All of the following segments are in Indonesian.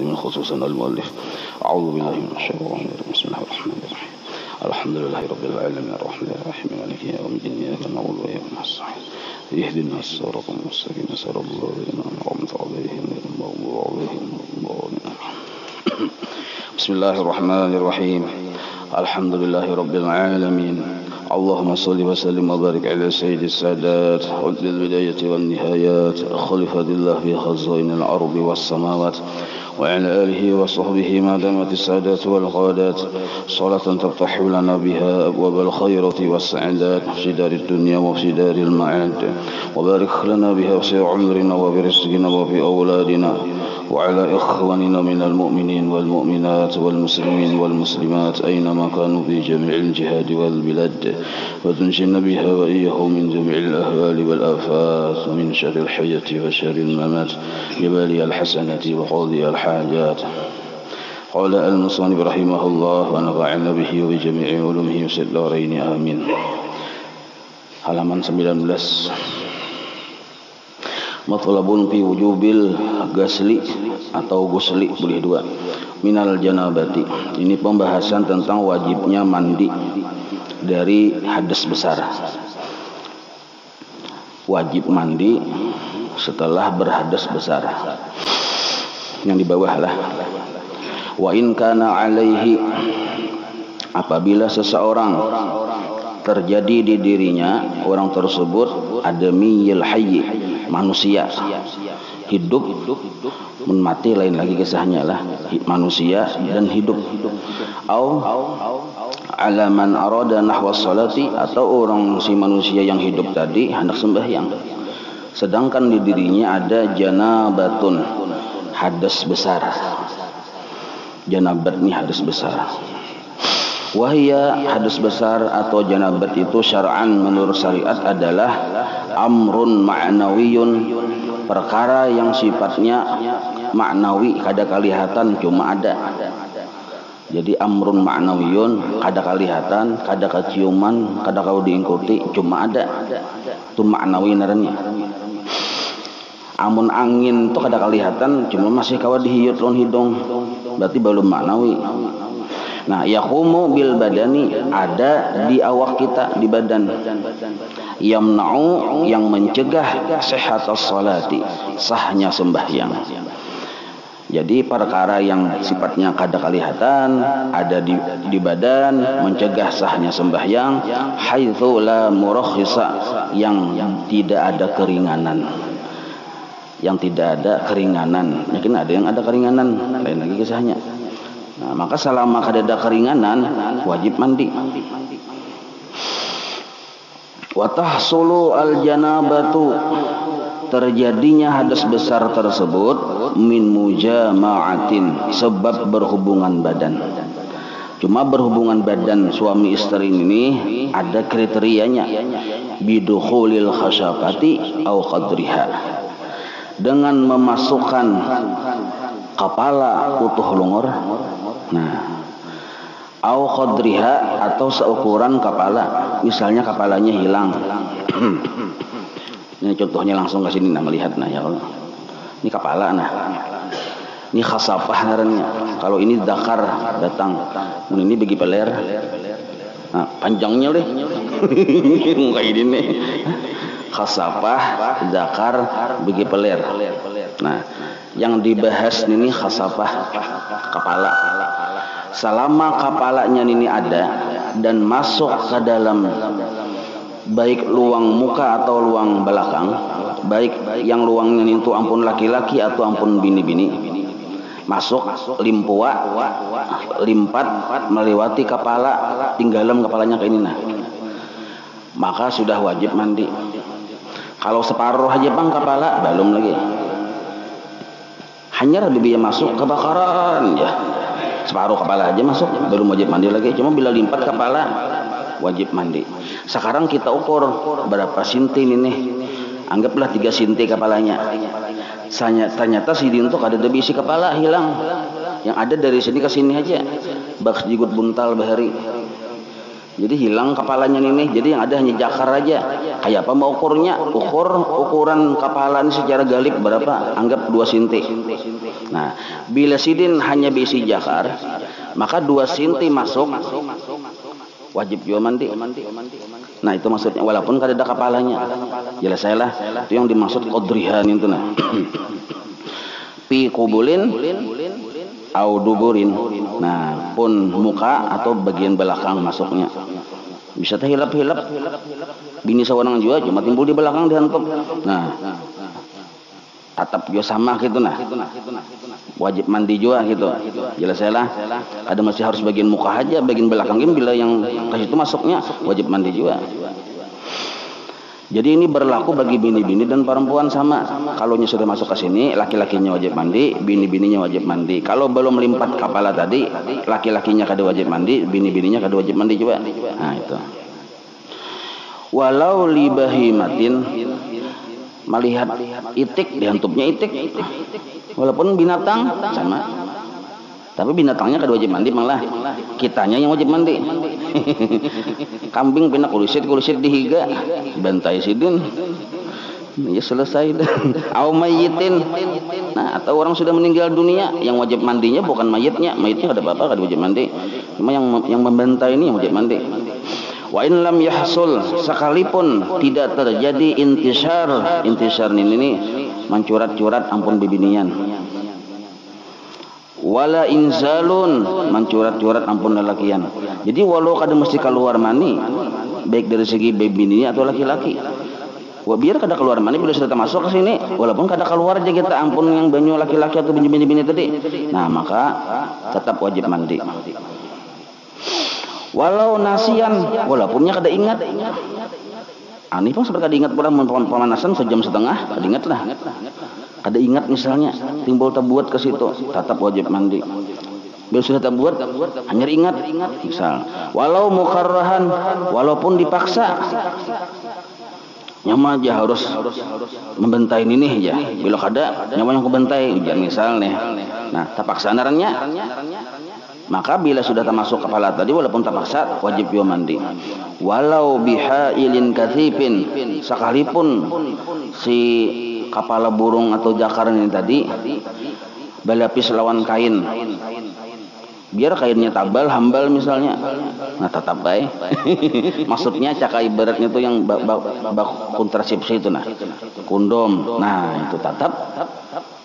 من خصوصا المؤلف. أعوذ بالله من الشيطان الرجيم. بسم الله الرحمن الرحيم. الحمد لله رب العالمين الرحمن الرحيم مالك يوم الدين إياك نعبد وإياك نستعين اهدنا الصراط المستقيم صراط الذين أنعمت عليهم غير المغضوب عليهم ولا الضالين. بسم الله الرحمن الرحيم. الحمد لله رب العالمين. اللهم صل وسلم وبارك على سيد السادات عد البداية والنهايات خليفة الله في خزائن الأرض والسماوات وعلى آله وصحبه ما دامت السادات والقادات صلاة تفتح لنا بها أبواب الخيرات والسعادات في دار الدنيا وفي دار المعاد وبارك لنا بها في عمرنا وفي رزقنا وفي أولادنا وعلى إخواننا من المؤمنين والمؤمنات والمسلمين والمسلمات أينما كانوا في جميع الجهاد والبلاد وتنجينا بها وإياهم من جميع الأهوال والآفات من شر الحياة وشر الممات ببالي الحسنة وقاضي الحاجات. قال المصنف رحمه الله ونفعنا به وبجميع علومه في الدارين آمين. Halaman 19. Matlabun fi wujubil gasli atau gusli boleh dua minal janabati. Ini pembahasan tentang wajibnya mandi dari hadas besar. Wajib mandi setelah berhadas besar. Yang di bawah lah. Wa in kana alaihi, apabila seseorang terjadi di dirinya orang tersebut adamiyil hayy, manusia hidup mati, lain lagi kisahnya lah, manusia dan hidup. Au ala man arada nahwa salati, atau orang si manusia yang hidup tadi hendak sembahyang sedangkan di dirinya ada janabatun, hadas besar. Janabat ini hadas besar. Wahia, hadas besar atau janabat itu syar'an menurut syariat adalah amrun ma'nawiyun, perkara yang sifatnya maknawi, kada kelihatan cuma ada. Jadi amrun ma'nawiyun, kada kelihatan, kada keciuman, kada kau diikuti, cuma ada. Itu maknawi naranya. Amun angin itu kada kelihatan cuma masih kawa dihiyut lon hidung, berarti belum maknawi. Nah, yaqumu bil badani, ada di awak kita, di badan. Yamna'u, yang mencegah sihhatas salati, sahnya sembahyang. Jadi perkara yang sifatnya kada kelihatan ada di badan, mencegah sahnya sembahyang. Haitsu la murakhisa, yang tidak ada keringanan. Yang tidak ada keringanan. Mungkin ada yang ada keringanan, lain lagi kisahnya. Nah, maka selama kada keringanan wajib mandi. Wa tahsulu al janabatu, terjadinya hadas besar tersebut min mujama'atin, sebab berhubungan badan. Cuma berhubungan badan suami istri ini ada kriterianya, bidukhulil khasyafati au qadriha, dengan memasukkan kepala utuh lungor. Nah, au qadriha, atau seukuran kepala, misalnya kepalanya hilang. Ini contohnya langsung ke sini nah, melihat nah ya Allah. Ini kepala nah. Ini khasafah naranya. Kalau ini dakar datang. Ini bagi peler. Nah, panjangnya deh. Kayak ini nih. Khasafah, dakar, bagi peler. Nah, yang dibahas ini khasafah, kepala. Selama kepalanya ini ada dan masuk ke dalam baik luang muka atau luang belakang, baik yang luangnya itu ampun laki-laki atau ampun bini-bini, masuk limpua, limpat melewati kepala, tinggalan kepalanya ke ini nah, maka sudah wajib mandi. Kalau separuh aja bang kepala belum lagi, hanya lebih masuk kebakaran ya, separuh kepala aja masuk belum wajib mandi lagi. Cuma bila limpat kepala wajib mandi. Sekarang kita ukur berapa sinti ini nih, anggaplah 3 sinti kepalanya. Ternyata si dintuk ada lebih isi kepala hilang, yang ada dari sini ke sini aja baks jigut buntal bahari. Jadi hilang kepalanya nih, jadi yang ada hanya jakar aja. Kayak apa mau ukurnya? Ukuran kepala ini secara galib berapa? Anggap 2 cm. Nah, bila sidin hanya berisi jakar, maka 2 cm masuk, wajib juga mandi. Nah, itu maksudnya, walaupun kada ada kepalanya. Jelas saya lah, itu yang dimaksud qadrihan itu nah. Fi qubulin au duburin. Nah, pun muka atau bagian belakang masuknya. Bisa teh hilap-hilap. Bini seorang juga cuma timbul di belakang dihantup. Nah, tatap juga sama gitu nah. Wajib mandi juga gitu. Jelas saya lah. Ada masih harus bagian muka aja, bagian belakang ini bila yang ke situ masuknya wajib mandi juga. Jadi ini berlaku bagi bini-bini dan perempuan sama. Kalau sudah masuk ke sini, laki-lakinya wajib mandi, bini-bininya wajib mandi. Kalau belum melimpat kepala tadi, laki-lakinya kada wajib mandi, bini-bininya kada wajib mandi juga. Nah itu. Walau libahimatin, melihat itik, dihantupnya itik. Walaupun binatang sama. Tapi binatangnya kada wajib mandi, malah kitanya yang wajib mandi. Kambing pindah kulisit dihiga, bantai sidin, ya selesai dah. Au mayyitin. Nah, atau orang sudah meninggal dunia, yang wajib mandinya bukan mayitnya kada apa-apa, kada wajib mandi. Cuma yang membantai ini yang wajib mandi. Wa in lam yahsul, sekalipun tidak terjadi intisar ini mencurat-curat ampun bibinian. Wala inzalun, mencurat-curat ampun lelakian. Jadi walau kada mesti keluar mani, baik dari segi bini atau laki-laki. Wah, biar kada keluar mani bila sudah masuk ke sini, walaupun kada keluar aja kita ampun yang banyu laki-laki atau bini tadi. Nah, maka tetap wajib mandi. Walau nasian, walaupun kada ingat. Ani pun seperti kada ingat pula pemanasan sejam setengah, kada ingat lah. Kada ingat misalnya timbul terbuat ke situ, tetap wajib mandi. Bila sudah terbuat hanya ingat misal. Walau mukarrahan, walaupun dipaksa. Nyama aja harus membentai ini aja. Bila kada nyama yang kebentai ujian misal nih. Nah, terpaksa narannya. Maka bila sudah termasuk kepala tadi walaupun terpaksa wajib juga mandi. Walau bihailin kathifin, sekalipun si kepala burung atau jakar ini tadi berlapis lawan kain, biar kainnya tabal hambal misalnya, nah tetap baik. Maksudnya caka ibaratnya itu yang kontrasepsi itu nah, kondom, nah itu tetap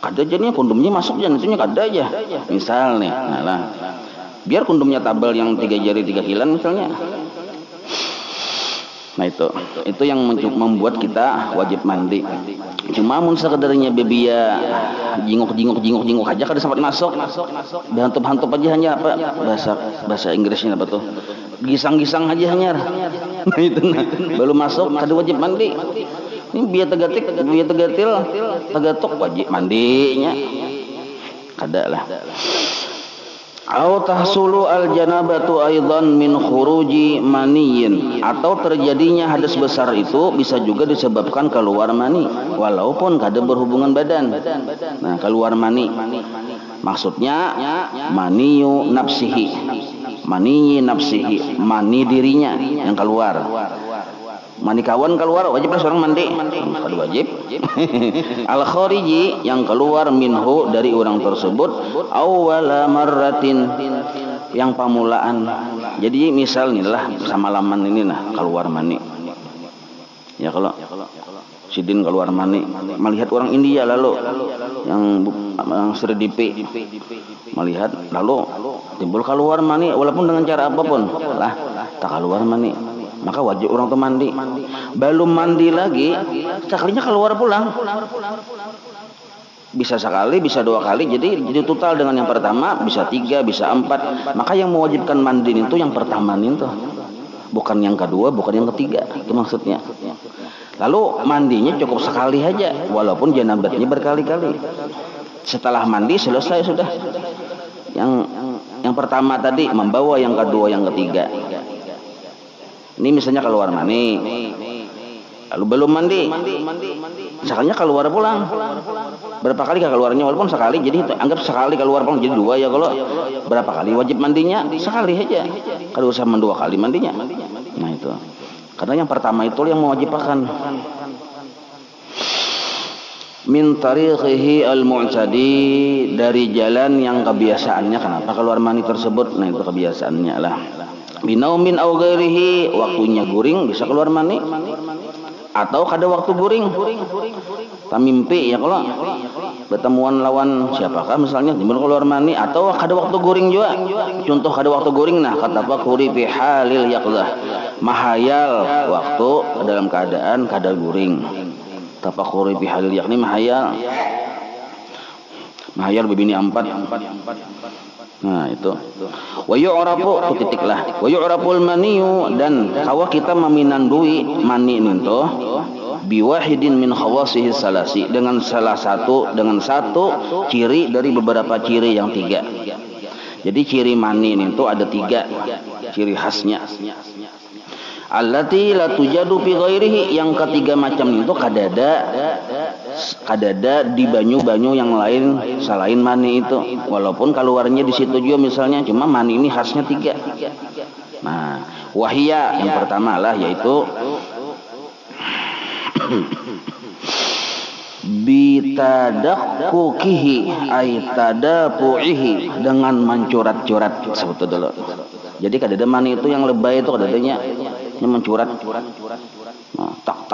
kada jadinya kondomnya masuk jangan itunya kada aja misal nih, nah lah biar kondomnya tabal yang 3 jari 3 kilan misalnya. Nah itu yang membuat kita wajib mandi. Cuma mun sekedarnya bebia jinguk aja kada sempat masuk. Hantup aja hanya apa bahasa Inggrisnya apa tuh? Gisang aja hanya. Nah itu nah, belum masuk kada wajib mandi. Ini biar tegatok wajib mandinya. Kada lah. Au tahsulu al janabatu aidan min khuruji maniyin, atau terjadinya hadas besar itu bisa juga disebabkan keluar mani walaupun kada berhubungan badan. Nah, keluar mani maksudnya maniyu nafsihi, mani dirinya yang keluar. Mani kawan keluar wajib lah seorang mandi, kada wajib. Al khariji yang keluar minhu dari orang tersebut, awwala marratin yang pamulaan. Jadi misal nih lah samalaman ini nah keluar mani. Ya kalau sidin keluar mani, melihat orang India lalu yang serdipe melihat lalu timbul keluar mani walaupun dengan cara apapun lah tak keluar mani, maka wajib orang tuh mandi. Belum mandi lagi sekalinya keluar pulang, bisa sekali bisa 2 kali, jadi total dengan yang pertama bisa 3 bisa 4. Maka yang mewajibkan mandi itu yang pertama itu, bukan yang kedua bukan yang ketiga, itu maksudnya. Lalu mandinya cukup sekali aja walaupun janabatnya berkali-kali. Setelah mandi selesai sudah. Yang pertama tadi membawa yang kedua yang ketiga. Ini misalnya keluar mani, lalu belum mandi, misalnya keluar pulang, Berapa kali keluarnya walaupun sekali, jadi anggap sekali keluar pun jadi 2 ya. Kalau berapa kali wajib mandinya? Sekali aja. Kalau usah 2 kali mandinya. Nah itu. Karena yang pertama itu yang mewajibkan. Min tariqihi al-mu'tadi, dari jalan yang kebiasaannya. Kenapa keluar mani tersebut? Nah itu kebiasaannya lah. Binaumin aw ghairihi, waktunya guring bisa keluar mani, atau kada waktu guring tamimpi ya, kalau bertemuan lawan siapakah misalnya timbul keluar mani, atau kada waktu guring juga. Contoh kada waktu guring, nah kata fakuri fi halil yaqdah, mahayal waktu dalam keadaan kada guring. Tafakuri fi halil yakni mahayal berbini 4. Nah itu wa yu'rafu titiklah, wa yu'raful maniyu, dan kawa kita meminandui mani ninto biwahidin min khawasihi salasi, dengan satu ciri dari beberapa ciri yang 3. Jadi ciri mani ninto ada 3 ciri khasnya. Allati la tujadu fi ghairihi, yang ketiga macam itu kadada di banyu-banyu yang lain selain mani itu, walaupun keluarnya di situ juga misalnya, cuma mani ini khasnya 3. Nah, wahia yang pertama lah yaitu bitadakkukihi ay tadapuihi, dengan mencurat-curat sebut dulu. Jadi kadada mani itu yang lebay itu kadadanya mencurat. Nah, tak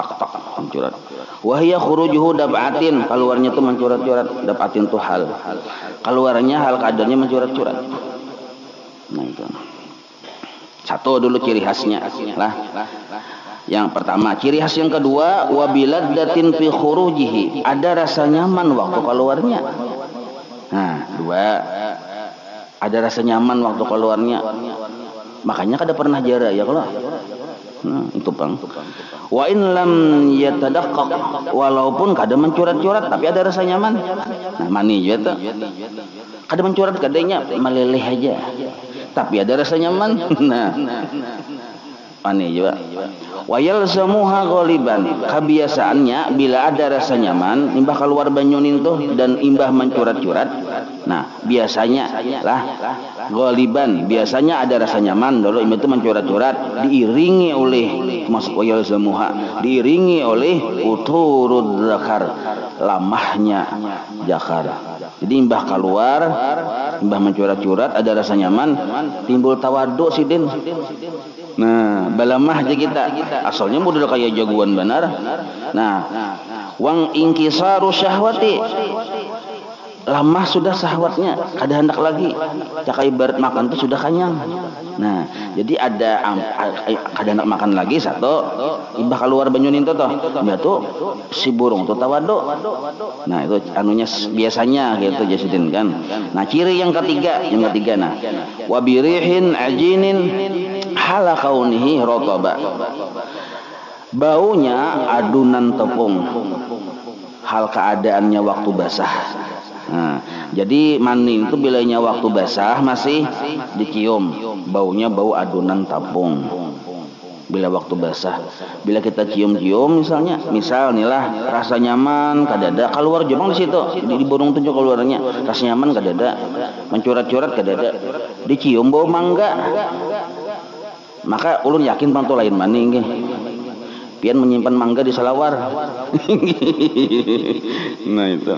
mencurat. Wahia khurujuhu dab'atin, keluarnya itu mencurat-curat. Dab'atin itu hal. Keluarnya hal kadarnya mencurat-curat. Nah itu. Satu dulu ciri khasnya lah. Yang pertama, ciri khas yang kedua, wabiladdatin fi khurujihi, ada rasa nyaman waktu keluarnya. Nah, 2, ada rasa nyaman waktu keluarnya. Makanya kada pernah jara ya kalau. Nah, itu Bang. Wa in lam yatadaqqaq, walaupun kada mencurat-curat tapi ada rasa nyaman. Nah, mani juga tuh. Kada mencurat, kadanya meleleh aja. Tapi ada rasa nyaman. Nah, mani juga. Wa yalzamuha ghaliban, kebiasaannya bila ada rasa nyaman imbah keluar banyu nintuh dan imbah mencurat-curat. Nah, biasanya lah ghaliban, biasanya ada rasa nyaman dulu imbah itu mencurat-curat, diiringi oleh masuk wa yalzamuha, diiringi oleh uturud zakar, lamahnya zakar. Jadi imbah keluar, imbah mencurat-curat ada rasa nyaman, timbul tawaduk sidin. Nah, balamah aja kita. Asalnya model kayak jagoan benar. Nah, wang ingkisaru syahwati, lama sudah syahwatnya, kada hendak lagi. Cak ibarat makan tuh sudah kenyang. Nah, jadi ada kada hendak makan lagi satu, imbah keluar banyu ninto toh. Ya tuh si burung tuh tawaduk. Nah, itu anunya biasanya gitu jasidin kan. Nah, ciri yang ketiga nah, wabirihin ajinin hala kaunihi rotaba, baunya adunan tepung hal keadaannya waktu basah. Nah, jadi mani itu bilanya waktu basah masih dicium, baunya bau adunan tepung. Bila waktu basah, bila kita cium-cium misalnya, misal inilah rasa nyaman kadada keluar jomong di situ, di burung tujuh keluarnya rasa nyaman kadada, mencurat-curat kadada, dicium bau mangga. Maka ulun yakin bang tuh lain mani nggih. Pian menyimpan mangga di salawar. Nah itu.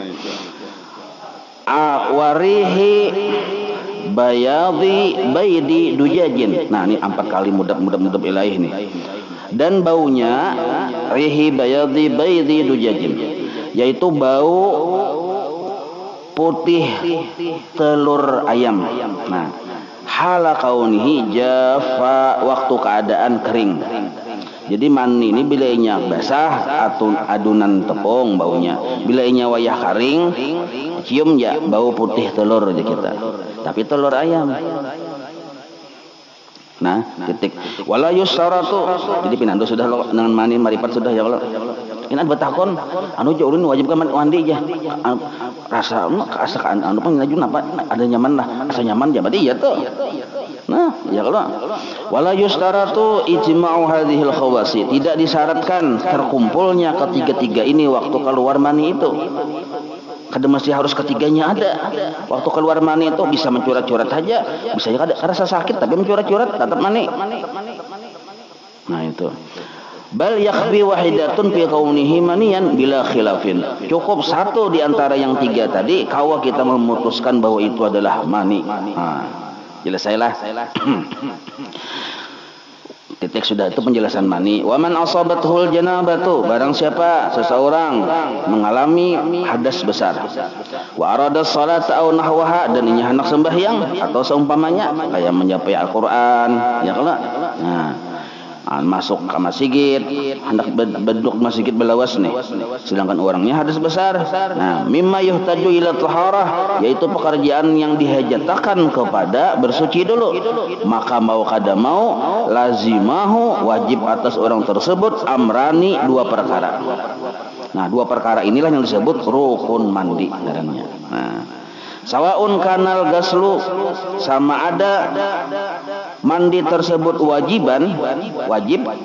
Awarihi baydi dujajin. Nah ini 4 kali mudab ilaih nih. Dan baunya rihi baydi dujajin, yaitu bau putih telur ayam. Nah, hala kaunihi jafa, waktu keadaan kering. Jadi mani ini bila inya basah atau adunan tepung baunya, bila inya wayah kering cium ya bau putih telur aja kita, tapi telur ayam. Nah, titik. Wala yusaratu. Jadi pinando sudah lo dengan mani maripat sudah ya Allah. Ini betakon anu ulun wajib ka mandi aja. Rasa keasakan anu pun ngajun apa ada nyaman lah, asa nyaman ya berarti ya tuh. Nah, ya Allah. Wala yustaratu ijma'u hadhil khawasi. Tidak disyaratkan terkumpulnya ketiga-tiga ini waktu keluar mani itu. Kada mesti harus ketiganya ada. Waktu keluar mani itu bisa mencurat-curat saja, bisa kada rasa sakit tapi mencurat-curat tetap mani. Nah itu. Bal yakhbi wahidatun fi kaunihi maniyan bila khilafin. Cukup satu di antara yang tiga tadi kalau kita memutuskan bahwa itu adalah mani. Jelas saya lah. Titik sudah itu penjelasan mani. Wa man asabathul janabatu, barang siapa seseorang mengalami hadas besar. Wa arada salata aw nahwaha, dan ini hendak sembahyang atau seumpamanya kayak menyapai Al-Qur'an, ya kalau. Masuk ke masjid, hendak beduk masjid belawas nih. Sedangkan orangnya hadas besar. Nah, mimma yuhtaju ila taharah, yaitu pekerjaan yang dihajatkan kepada bersuci dulu. Maka mau kada mau lazimahu, wajib atas orang tersebut amrani, dua perkara. Nah, dua perkara inilah yang disebut rukun mandi namanya. Nah, sawaun kanal gaslu, sama ada mandi tersebut wajib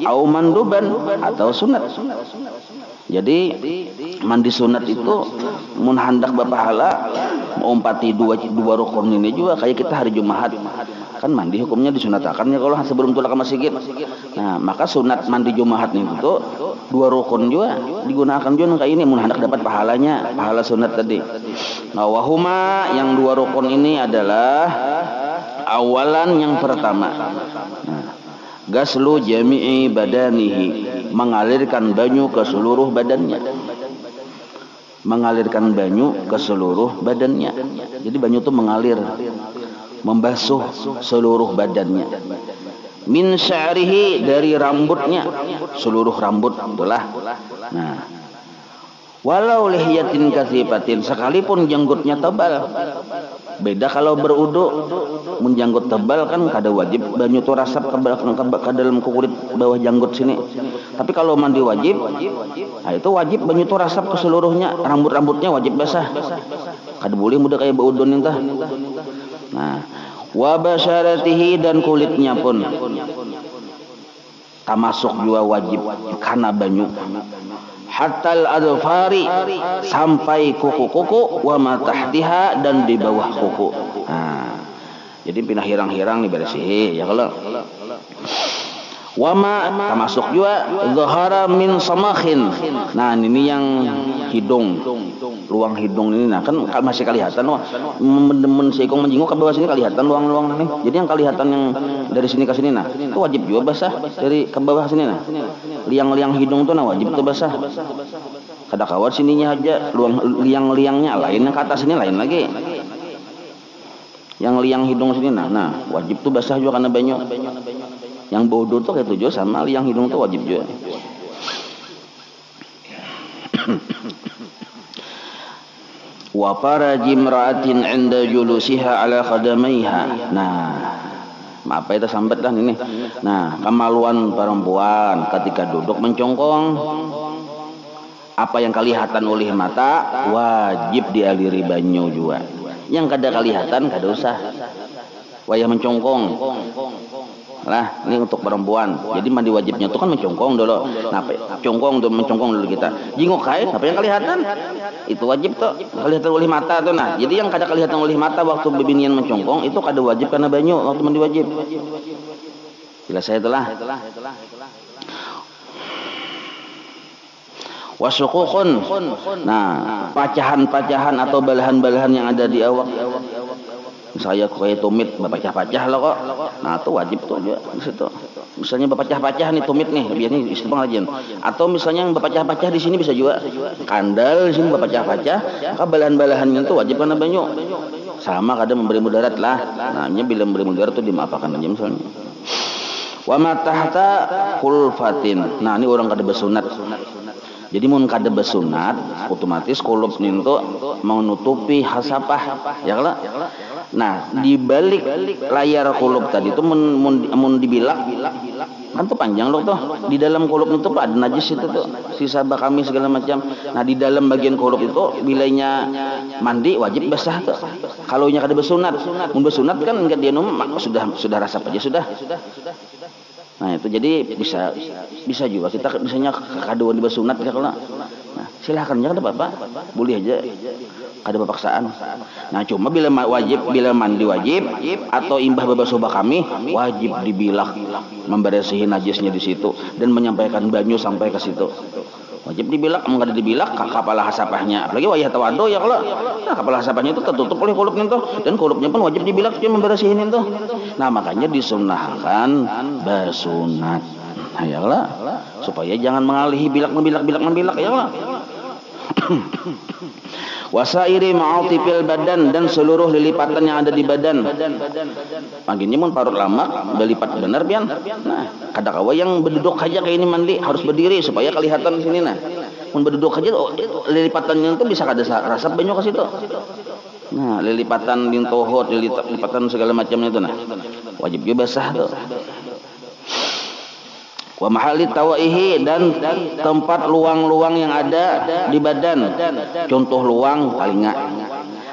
au manduban atau sunat. Jadi mandi sunat itu mun handak bapahala mengumpati dua rukun ini juga kayak kita hari Jumat kan mandi hukumnya disunatakan ya kalau sebelum tulah ke masjid. Nah, maka sunat mandi Jumat itu tuh dua rukun juga digunakan juga kayak ini mun hendak dapat pahalanya, pahala sunat tadi. Nah, wahuma, yang dua rukun ini adalah awalan yang pertama. Nah, gaslu jami'i badanihi, mengalirkan banyu ke seluruh badannya. Mengalirkan banyu ke seluruh badannya. Jadi banyu itu mengalir, membasuh seluruh badannya. Min sya'rihi, dari rambutnya, seluruh rambut itulah. Nah, walau lihiyatin kathibatin, sekalipun janggutnya tebal. Beda kalau berudu, menjanggut tebal kan kada wajib banyu itu rasap ke dalam kulit bawah janggut sini. Tapi kalau mandi wajib, nah itu wajib banyu itu rasap ke seluruhnya, rambut-rambutnya wajib basah. Kada boleh mudah kayak beudun entah. Nah, wa basyaratihi, dan kulitnya pun termasuk juga wajib karena banyu. Hatal adfari, sampai kuku-kuku, wa matahtiha, dan di bawah kuku. Nah, jadi pindah hirang-hirang nih bersih ya kalau. Wama, termasuk juga zahara min samakhin. Nah, ini yang hidung, luang hidung ini. Nah, kan masih kelihatan wah. Seikong menjinguk ke bawah sini kelihatan luang-luang nih. Jadi yang kelihatan yang dari sini ke sini, nah itu wajib juga basah dari ke bawah sini. Nah, liang-liang hidung tuh nah wajib tuh basah. Kada kawat sininya aja, luang liang-liangnya lain, yang ke atas sini lain lagi. Yang liang hidung sini, nah wajib tuh basah juga karena banyu. Yang bodoh tuh kayak tujuh sama liang hidung tuh wajib juga. Wa faraji imra'atin 'inda julusiha 'ala qadamaiha. Nah, apa itu sambat lah ini. Nah, kemaluan perempuan ketika duduk mencongkong, apa yang kelihatan oleh mata wajib dialiri banyu juga. Yang kada kelihatan kada usah. Wayah mencongkong. Lah, ini untuk perempuan. Jadi mandi wajibnya itu kan mencongkong dulu. Nah, congkong dulu, mencongkong dulu kita. Jinguk kain, apa yang kelihatan? Itu wajib tuh, kelihatan oleh mata tuh. Nah, jadi yang kada kelihatan oleh mata waktu bebinian mencongkong itu kada wajib karena banyu waktu mandi wajib. Jelas saya itulah. Wasukukun. Nah, pacahan-pacahan atau balahan-balahan yang ada di awak. Saya kayak tumit berpacah-pacah loh kok. Nah, itu wajib tuh juga di situ. Misalnya berpacah-pacah nih tumit nih, biar ini istilah pengajian. Atau misalnya yang berpacah-pacah di sini bisa juga. Kandal di sini berpacah-pacah, maka balahan-balahannya itu wajib karena banyu. Sama kadang memberi mudarat lah. Nah, bila memberi mudarat itu dimaafkan aja misalnya. Wa matahta kulfatin. Nah, ini orang kada bersunat. Jadi mun kada bersunat, otomatis kulub nintu menutupi hasapah, ya kalau. Nah, di balik layar kulub tadi itu mun dibilak, kan tuh panjang loh tuh. Di dalam kulub itu ada najis itu tuh, sisa bakami segala macam. Nah, di dalam bagian kulub itu bilanya mandi wajib basah tuh. Kalau nya kada bersunat, mun bersunat kan enggak dia sudah rasap aja sudah. Nah, itu jadi bisa juga kita bisanya kekaduan di bersunat ya kalau. Nah, Silahkan, jangan ada apa-apa, boleh aja, ada paksaan. Nah cuma bila mandi wajib atau imbah babasuh kami wajib dibilak, membersihi najisnya di situ dan menyampaikan banyu sampai ke situ. Wajib dibilak, enggak ada dibilak kapalah hasapahnya. Apalagi wayah tawado ya kalau nah, kapalah hasapahnya itu tertutup oleh kulupnya itu, dan kulupnya pun wajib dibilak cuma membersihin itu. Nah makanya disunnahkan bersunat. Nah ya Allah, supaya jangan mengalihi bilak ya Allah. Wasairi ma'atifil badan, dan seluruh lilipatan yang ada di badan. Paginya mun parut lama belipat benar pian. Nah, kadang-kadang yang berduduk aja kayak ini mandi harus berdiri supaya kelihatan di sini nah. Mun berduduk aja lilipatannya itu bisa kada rasap banyak ke situ. Nah, lilipatan lintohot, lilipatan segala macamnya itu nah. Wajib juga basah tuh. Wa mahalli tawaihi, dan tempat luang-luang yang ada di badan. Contoh luang talinga.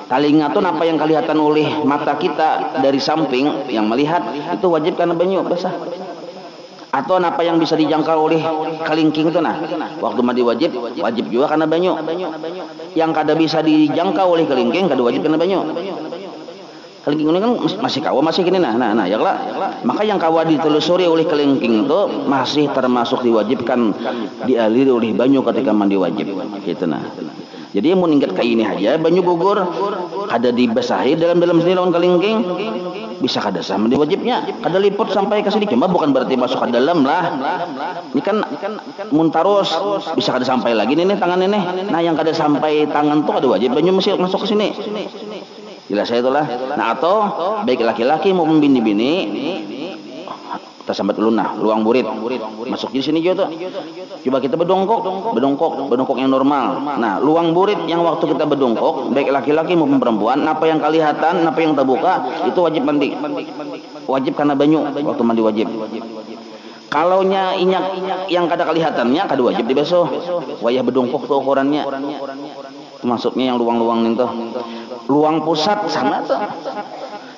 Talinga itu apa yang kelihatan oleh mata kita dari samping yang melihat itu wajib karena banyu basah. Atau apa yang bisa dijangkau oleh kelingking itu nah. Waktu mandi wajib juga karena banyu. Yang kada bisa dijangkau oleh kelingking kada wajib karena banyu. Kelingking ini kan masih kawa masih gini nah ya lah. Maka yang kawa ditelusuri oleh kelingking itu masih termasuk diwajibkan dialiri oleh banyu ketika mandi wajib gitu nah. Jadi mau ingat kayak ini aja banyu gugur kada dibasahi dalam sini lawan kelingking bisa kada sah mandi wajibnya, kada liput sampai ke sini, cuma bukan berarti masuk ke dalam lah. Ini kan muntarus bisa kada sampai lagi nih tangan ini. Nah yang kada sampai tangan tuh kada wajib banyu masuk ke sini. Jelas saya itulah. Nah atau baik laki-laki maupun bini-bini tersambat lunah, luang burit masuk di sini juga tuh. Coba kita berdongkok yang normal. Nah luang burit yang waktu kita berdongkok baik laki-laki maupun perempuan, apa yang kelihatan, apa yang terbuka itu wajib mandi. Wajib karena banyu waktu mandi wajib. Kalau inyak yang kada kelihatannya kada wajib dibasuh. Wayah berdongkok tuh ukurannya. Maksudnya yang luang-luang itu. Luang pusat sama tuh.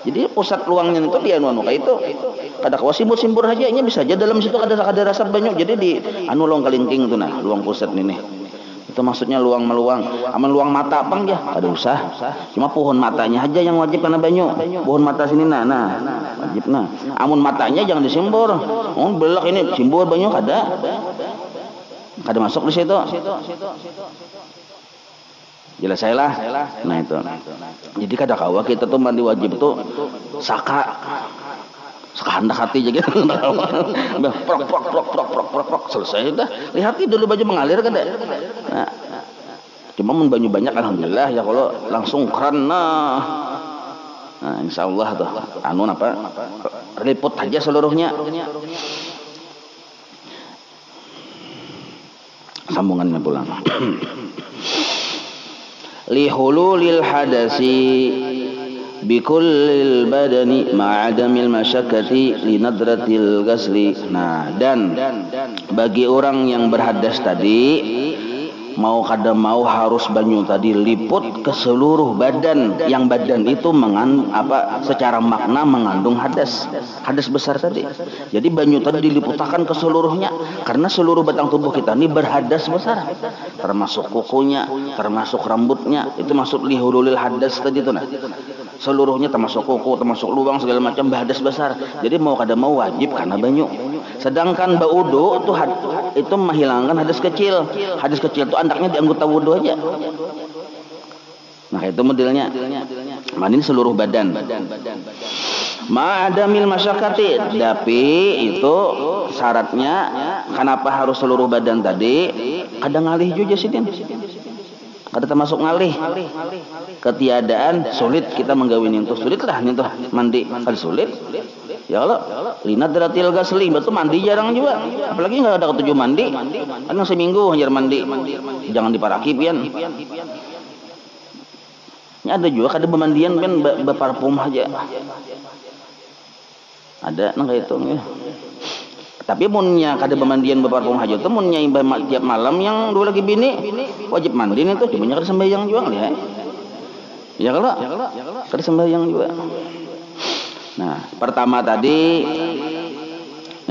Jadi pusat luangnya itu dia kayak itu. Kada kawa simbur aja nya bisa aja dalam situ ada rasa banyak. Jadi di luang kelingking itu nah, luang pusat ini. Itu maksudnya luang meluang. Aman luang mata pang ya, kada usah. Cuma pohon matanya aja yang wajib karena banyu. Pohon mata sini nah wajib nah. Amun matanya jangan disimbur. Belak ini simbur banyu kada. Kada masuk di situ. Jelas saya lah. Nah itu. Jadi kada kawa kita tuh mandi wajib tuh saka hendak hati aja gitu. Prok selesai dah. Lihat dulu baju mengalir kan. Nah, cuma mun banyu banyak alhamdulillah ya kalau langsung keren nah. Nah insyaallah tuh liput aja seluruhnya. Sambungannya pulang. Lihululil hadasi bikullil badani ma'adamil masyakkati linadratil ghasli. Nah dan bagi orang yang berhadas tadi mau kada mau harus banyu tadi liput ke seluruh badan, yang badan itu secara makna mengandung hadas besar tadi. Jadi banyu tadi diliputakan ke seluruhnya karena seluruh batang tubuh kita ini berhadas besar, termasuk kukunya, termasuk rambutnya, itu masuk lihululil hadas tadi itu nah. Seluruhnya termasuk kuku, termasuk luang segala macam berhadas besar. Jadi mau kada mau wajib karena banyu. Sedangkan baudu itu menghilangkan hadas kecil. Hadas kecil itu andaknya di anggota wudu aja. Nah itu modelnya. Mandi seluruh badan. Ma'adamil masyakkati, tapi itu syaratnya kenapa harus seluruh badan tadi? Kadang ngalih juga sih din. Kada termasuk ngalih. Ketiadaan sulit kita menggawin itu. Sulit lah nih tuh mandi. Kada sulit. Ya Allah, linadratil ghasli, betul mandi jarang juga. Apalagi enggak ada ketujuh mandi. Kadang seminggu hajar mandi. Jangan diparaki pian. Ini ada juga kada pemandian kan berparfum aja. Ada nang kayak itu ya. Tapi munnya kada pemandian berparfum aja tuh munnya tiap malam yang dua lagi bini wajib mandi itu cuma kada sembahyang juga ya. Ya kalau kada sembahyang juga. Nah, pertama tadi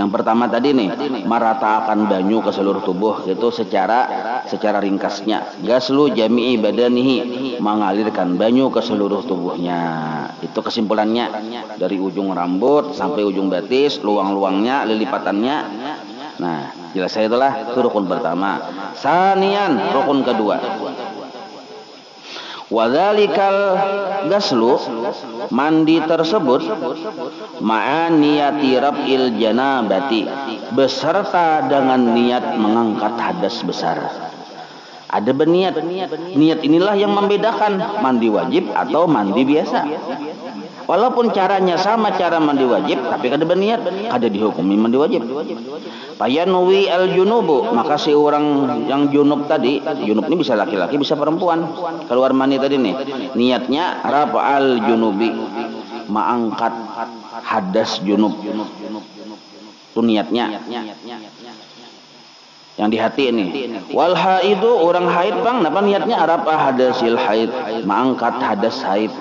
Yang pertama tadi nih, meratakan banyu ke seluruh tubuh, itu secara ringkasnya. Gaslu jami'i badanihi, mengalirkan banyu ke seluruh tubuhnya. Itu kesimpulannya, dari ujung rambut sampai ujung batis, luang-luangnya, lilipatannya. Nah, jelas saya itulah itu rukun pertama. Sanian, rukun kedua. Wadzalikal gaslu, mandi tersebut, ma'an niyati rab'il janabati, beserta dengan niat mengangkat hadas besar. Ada berniat. Niat inilah yang membedakan mandi wajib atau mandi biasa. Walaupun caranya sama cara mandi wajib, tapi kada berniat, kada dihukumi mandi wajib. Fayanwi al-junubu, maka si orang yang junub tadi, junub ini bisa laki-laki bisa perempuan, keluar mani tadi nih, niatnya rafa'al junubi, mengangkat hadas junub. Itu niatnya. Yang di hati ini. Wal haidu, orang haid bang, napa niatnya rafa hadasil haid, mengangkat hadas haid.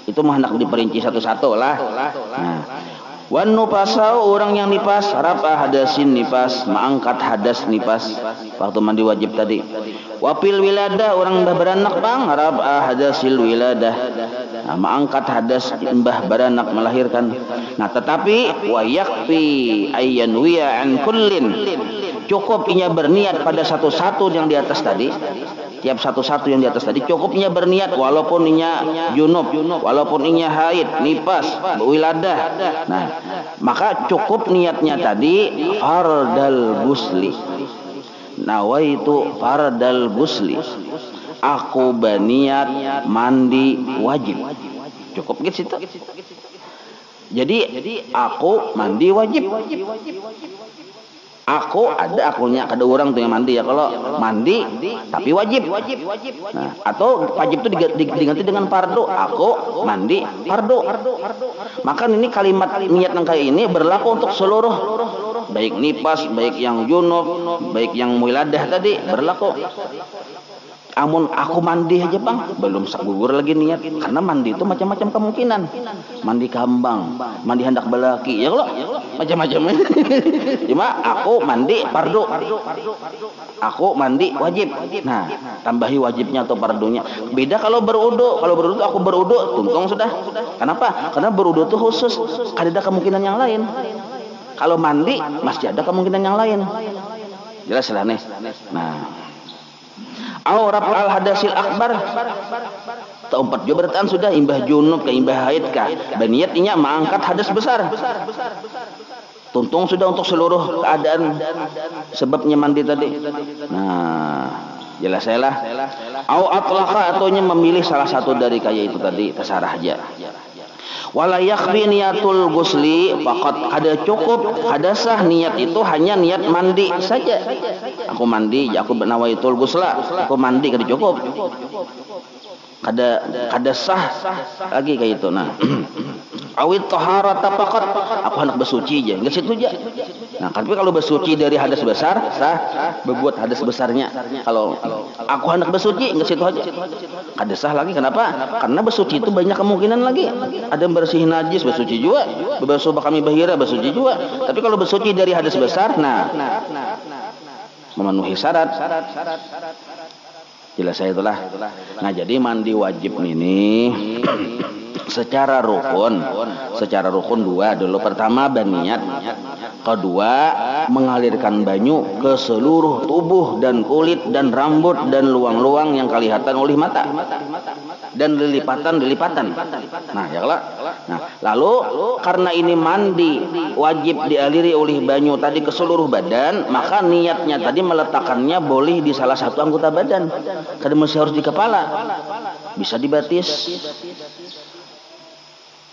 Itu mah hendak diperinci satu-satu lah. Nah, wan nufasau, orang yang nipas, rafa hadasin nipas, mengangkat hadas nipas waktu mandi wajib tadi. Wapil wiladah, orang mbah beranak bang, rafa hadasil wiladah, nah, mengangkat hadas mbah beranak melahirkan. Nah, tetapi wa yakfi ayyan wiya an kullin, cukup inya berniat pada satu-satu yang di atas tadi. Tiap satu-satu yang di atas tadi cukupnya berniat, walaupun inya junub, walaupun inya haid, nipas, wiladah. Nah, maka cukup niatnya tadi fardal gusli. Nawaitu fardal gusli, aku berniat mandi wajib. Cukup gitu situ. Jadi aku mandi wajib. Aku ada akunya, kada orang tuh yang mandi ya. Kalau mandi tapi wajib. Nah, atau wajib itu diganti dengan fardu. Aku mandi fardu. Maka ini kalimat niat yang kayak ini berlaku untuk seluruh, baik nipas, baik yang junub, baik yang wiladah tadi berlaku. Amun aku mandi aja bang, belum gugur lagi niat, karena mandi itu macam-macam kemungkinan. Mandi kambang, mandi hendak belaki, ya kalau macam-macam. Cuma aku mandi fardu, aku mandi wajib. Nah, tambahi wajibnya atau fardunya. Beda kalau berudu. Kalau berudu aku berudu, tuntung sudah. Kenapa? Karena berudu itu khusus, ada kemungkinan yang lain. Kalau mandi masih ada kemungkinan yang lain. Jelas lah nih. Nah, au raf'al hadasil akbar, tempat bertaan sudah imbah junub ke imbah haid kah, berniatnya mengangkat hadas besar. Tuntung sudah untuk seluruh keadaan sebabnya mandi tadi. Nah, jelas saya lah. Au atlaqa, ataunya memilih salah satu dari kayak itu tadi, terserah aja. Wala yakfi niyatul gusli faqat, ada cukup, ada sah niat itu hanya niat mandi saja. Aku mandi, aku nawaitul gusla, aku mandi kada cukup. Kada sah lagi kayak itu. Nah, awit taharata faqat, aku hendak bersuci aja, enggak situ aja. Nah, tapi kalau bersuci dari hadas besar, sah berbuat hadas besarnya. Kalau aku hendak bersuci, enggak situ aja. Kada sah lagi, kenapa? Karena bersuci itu banyak kemungkinan lagi. Ada yang bersih najis, bersuci juga. Berbasuh kami bahira, bersuci juga. Tapi kalau bersuci dari hadas besar, nah, memenuhi syarat. Jelas saya itulah. Nah, jadi mandi wajib ini secara rukun dua dulu. Pertama berniat, kedua mengalirkan banyu ke seluruh tubuh dan kulit dan rambut dan luang-luang yang kelihatan oleh mata dan lilipatan. Nah, ya lah. Nah, lalu karena ini mandi wajib dialiri oleh banyu tadi ke seluruh badan, maka niatnya tadi meletakkannya boleh di salah satu anggota badan. Kada mesti harus di kepala. Bisa di batis.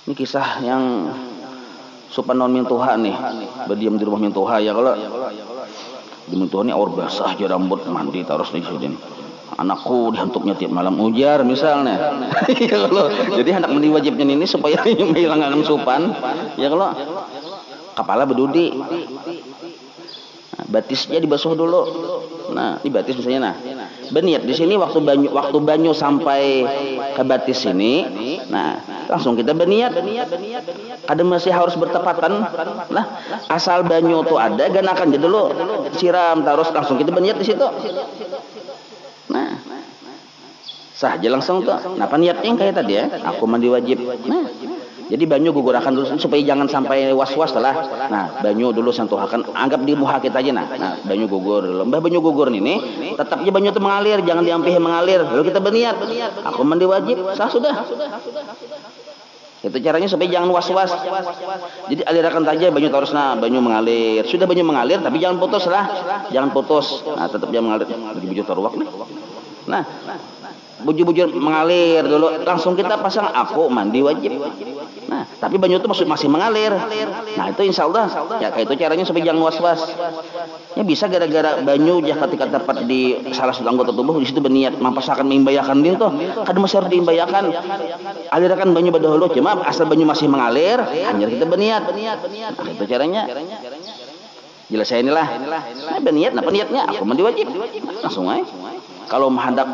Ini kisah yang supan non mintuha nih, berdiam di rumah mintuha ya. Kalau di mintuha ini aur basah aja rambut, mandi terus di sini. Anakku dihantuknya tiap malam ujar misalnya. Ya kalau jadi hendak mandi wajibnya ini supaya menghilangkan supan. Ya kalau kepala berdudi, nah, batisnya dibasuh dulu. Nah, ini batis misalnya. Nah, Berniat di sini waktu banyu sampai ke batis sini. Nah, langsung kita berniat. Kada masih harus bertepatan. Nah, asal banyu tuh ada, ganakan aja dulu siram terus langsung kita berniat di situ. Nah, sah aja langsung tuh. Nah, niatnya kayak tadi ya, aku mandi wajib. Nah, jadi banyu gugurakan dulu supaya jangan sampai was-was lah. Nah, banyu dulu sentuhakan, anggap di muha kita aja nah. Nah, banyu gugur dulu. Mbah banyu gugur ini tetapnya banyu itu mengalir, jangan diampihi mengalir. Lalu kita berniat, aku mandi wajib, sah sudah. Itu caranya supaya jangan was-was. Jadi alirakan saja banyu terusna, banyu mengalir. Sudah banyu mengalir tapi jangan putus lah. Jangan putus. Nah, tetap jangan mengalir. Bujur taruak nih. Nah, bujur-bujur mengalir dulu, langsung kita pasang aku mandi wajib. Nah, tapi banyu itu masih mengalir. Nah, itu insya Allah ya kayak itu caranya supaya jangan was-was. Ya bisa gara-gara banyu ya ketika tepat di salah satu anggota tubuh di situ berniat mampasakan mengimbayakan din tuh. Kada masih harus diimbayakan. Alirakan banyu dahulu, cuma asal banyu masih mengalir, hanya kita berniat. Nah, itu caranya. Jelas saya inilah. Nah, berniat, nah niatnya aku mandi wajib. Langsung aja. Kalau menghandap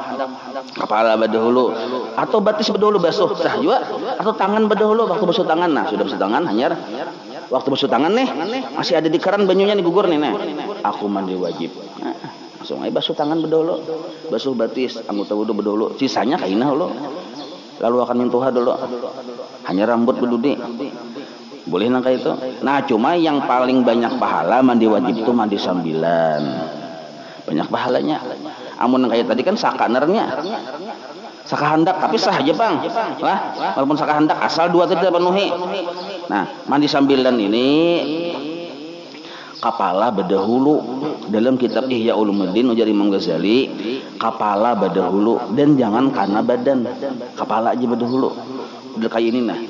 kepala berdahulu atau batis berdahulu basuh sah juga, atau tangan berdahulu waktu basuh tangan. Nah, sudah basuh tangan hanyar waktu basuh tangan nih masih ada di keran banyunya nih gugur nih nah. Aku mandi wajib. Nah, langsung aja basuh tangan berdahulu, basuh batis anggota wudu berdahulu, sisanya kainah dulu. Lalu akan mintuha dulu. Hanya rambut berdudi. Boleh nangka itu. Nah, cuma yang paling banyak pahala mandi wajib itu mandi sambilan. Banyak pahalanya. Amun kayak tadi kan sakanernya saka hendak tapi sah aja bang lah, walaupun saka hendak asal dua tidak penuhi. Nah, mandi sambilan ini kepala berdahulu dalam kitab Ihya Ulumuddin ujar Imam Ghazali, kepala berdahulu dan jangan karena badan, kepala aja berdahulu. Udah kayak ini nah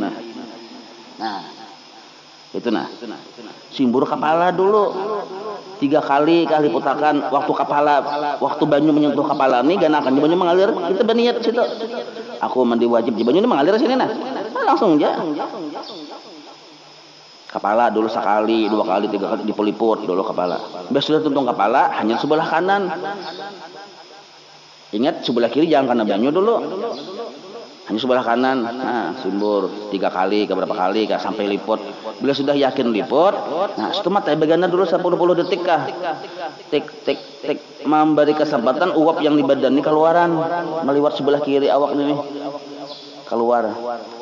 itu nah simbur kepala dulu 3 kali putakan waktu banyu menyentuh kepala ini ganakan banyu mengalir kita berniat situ aku mandi wajib banyu ini mengalir sini nah langsung aja kepala dulu sekali 2 kali 3 kali dipeliput dulu kepala. Biar sudah tuntung kepala hanya sebelah kanan, ingat sebelah kiri jangan kena banyu dulu, hanya sebelah kanan. Nah, simbur 3 kali ke berapa kali sampai liput. Bila sudah yakin liput, nah setelah mata begana dulu 10 detik kah. Tik memberi kesempatan uap yang di badan ini keluaran meliwat sebelah kiri awak ini keluar.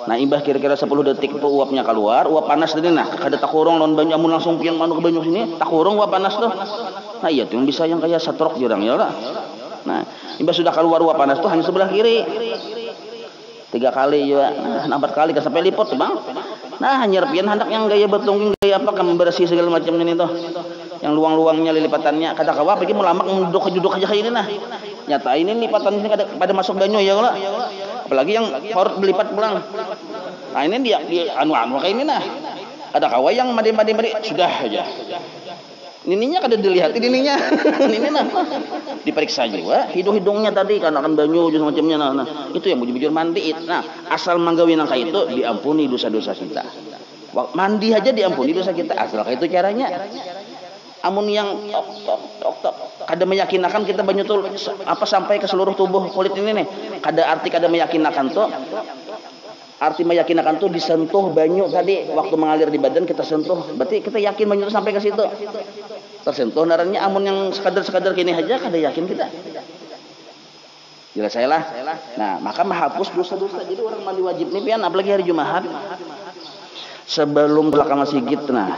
Nah, imbah kira-kira 10 detik itu uapnya keluar, uap panas tadi nah kada takurung lawan banyu amun langsung pian manuk ke banyu sini takurung uap panas tuh. Nah, iya tuh yang bisa yang kayak stroke jurang ya lah. Nah, imbah sudah keluar uap panas tuh hanya sebelah kiri. 3 kali juga, nah 4 kali kan sampai liput bang. Nah, nyerpian hendak yang gaya betung gaya apa kan membersih segala macam ini tuh. Yang luang-luangnya lilipatannya kata kawa pergi mulamak duduk aja kayak ini nah. Nyata ini lipatan ini pada masuk banyu ya kalau. Apalagi yang parut belipat pulang. Nah, ini dia anu kayak ini nah. Ada kawa yang madi sudah aja. Nininya kada dilihat nininya. Ini nah. Diperiksa juga hidung-hidungnya tadi karena akan banyu semacamnya nah. Itu yang bujur mandi. Nah, asal manggawi nangka itu diampuni dosa-dosa kita. Mandi aja diampuni dosa kita asal kayak itu caranya. Amun yang tok kada meyakinakan kita banyu tuh apa sampai ke seluruh tubuh kulit ini nih. Kada meyakinakan tuh. Arti meyakinakan tuh disentuh banyu tadi waktu mengalir di badan kita sentuh. Berarti kita yakin banyu itu sampai ke situ. Tersentuh narannya amun yang sekadar gini aja kada yakin kita. Jelas saya lah. Nah, maka menghapus dosa-dosa. Jadi orang mandi wajib nih pian apalagi hari Jumat. Sebelum belakang sigit nah.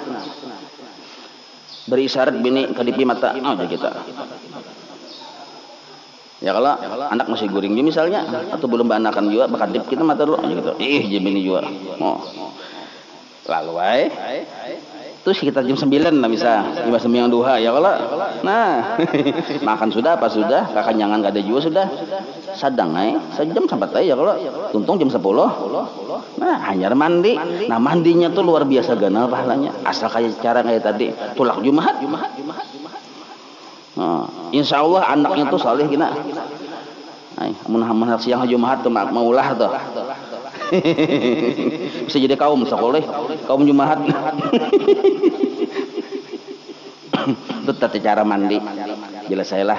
Beri isyarat bini kadipi mata aja kita. Ya kalau anak masih guring juga misalnya atau belum banakan juga bakadip kita mata dulu aja gitu. Bini juga. Lalu terus sekitar jam 9 lah bisa lima sembilan duha ya kalau nah makan sudah apa sudah kakanyangan gak ada juga sudah sadang sejam sampai ya kalau tuntung jam 10 nah hanya mandi. Nah, mandinya tuh luar biasa ganal pahalanya asal kayak cara kayak tadi tulak Jumat. Nah, insya Allah anaknya tuh saleh gina amun siang Jumat tuh maulah tuh bisa jadi kaum sekolah kaum Jumat. Itu tata cara mandi jelas saya lah.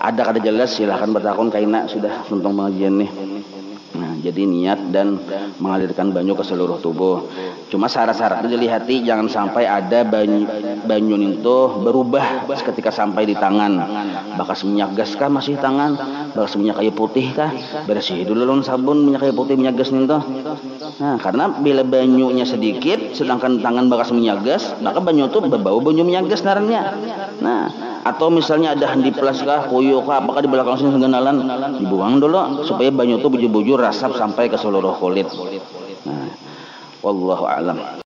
Ada kada jelas silahkan bertakun kaina sudah tentang pengajian nih. Nah, jadi niat dan mengalirkan banyu ke seluruh tubuh. Cuma syarat-syaratnya dilihati jangan sampai ada banyu itu berubah ketika sampai di tangan. Bakas minyak gas kah masih tangan? Bakas minyak kayu putih kah? Bersih dulu lawan sabun minyak kayu putih minyak gas itu. Nah, karena bila banyunya sedikit sedangkan tangan bakas minyak gas, maka banyu itu berbau banyu minyak gas naranya. Nah, atau misalnya ada handiplas kah, kuyuh kah, apakah di belakang sini segenalan, dibuang dulu supaya banyu itu bujur-bujur rasap sampai ke seluruh kulit. Nah, wallahu a'lam.